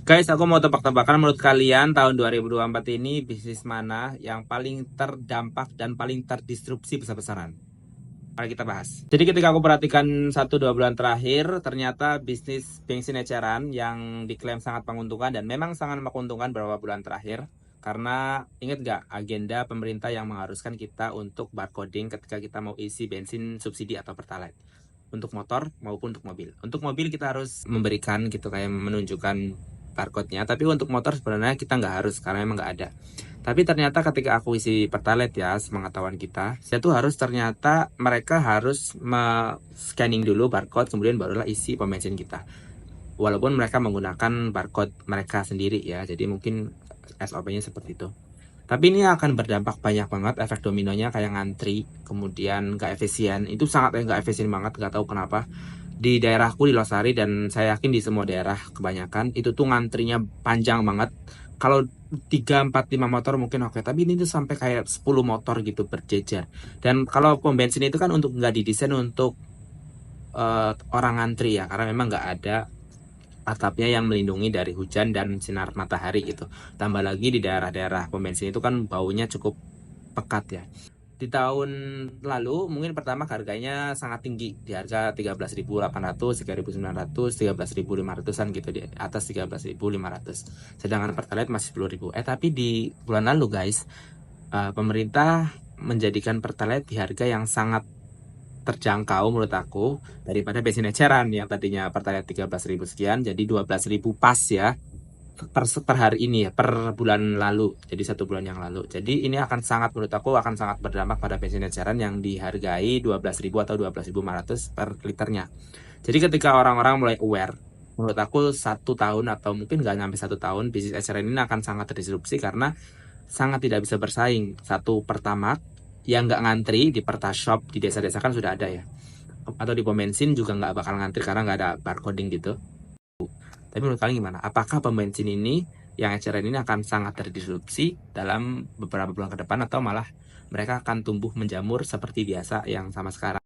Guys, aku mau tebak-tebakan menurut kalian tahun 2024 ini bisnis mana yang paling terdampak dan paling terdisrupsi besar-besaran? Mari kita bahas. Jadi ketika aku perhatikan 1-2 bulan terakhir, ternyata bisnis bensin eceran yang diklaim sangat menguntungkan dan memang sangat menguntungkan beberapa bulan terakhir. Karena ingat nggak agenda pemerintah yang mengharuskan kita untuk barcoding ketika kita mau isi bensin subsidi atau pertalite untuk motor maupun untuk mobil. Untuk mobil kita harus memberikan gitu kayak menunjukkan barcode-nya, tapi untuk motor sebenarnya kita nggak harus karena emang nggak ada. Tapi ternyata ketika aku isi pertalite ya, sepengetahuan kita, saya tuh harus ternyata mereka harus scanning dulu barcode, kemudian barulah isi pom bensin kita. Walaupun mereka menggunakan barcode mereka sendiri ya, jadi mungkin SOP-nya seperti itu. Tapi ini akan berdampak banyak banget efek dominonya kayak ngantri, kemudian nggak efisien. Itu sangat nggak efisien banget, nggak tahu kenapa. Di daerahku di Losari dan saya yakin di semua daerah kebanyakan itu tuh ngantrinya panjang banget. Kalau 3, 4, 5 motor mungkin oke, tapi ini tuh sampai kayak 10 motor gitu berjejer. Dan kalau pom bensin itu kan untuk nggak didesain untuk orang ngantri ya, karena memang nggak ada atapnya yang melindungi dari hujan dan sinar matahari gitu. Tambah lagi di daerah-daerah pom bensin itu kan baunya cukup pekat ya. Di tahun lalu mungkin pertama harganya sangat tinggi di harga 13.800, 3.900, 13.500-an gitu, di atas 13.500. Sedangkan Pertalite masih 10.000. Tapi di bulan lalu guys, pemerintah menjadikan Pertalite di harga yang sangat terjangkau menurut aku daripada bensin eceran yang tadinya Pertalite 13.000 sekian jadi 12.000 pas ya per hari ini ya, per bulan lalu, jadi 1 bulan yang lalu. Jadi ini akan sangat, menurut aku akan sangat berdampak pada bensin eceran yang dihargai 12.000 atau 12.500 per liternya. Jadi ketika orang-orang mulai aware, menurut aku 1 tahun atau mungkin nggak nyampe 1 tahun bisnis eceran ini akan sangat terdisrupsi karena sangat tidak bisa bersaing. Satu, pertama yang nggak ngantri di Pertashop di desa-desa kan sudah ada ya, atau di pom bensin juga nggak bakal ngantri karena nggak ada barcoding gitu. Tapi menurut kalian gimana? Apakah pom bensin ini yang eceran ini akan sangat terdisrupsi dalam beberapa bulan ke depan atau malah mereka akan tumbuh menjamur seperti biasa yang sama sekarang?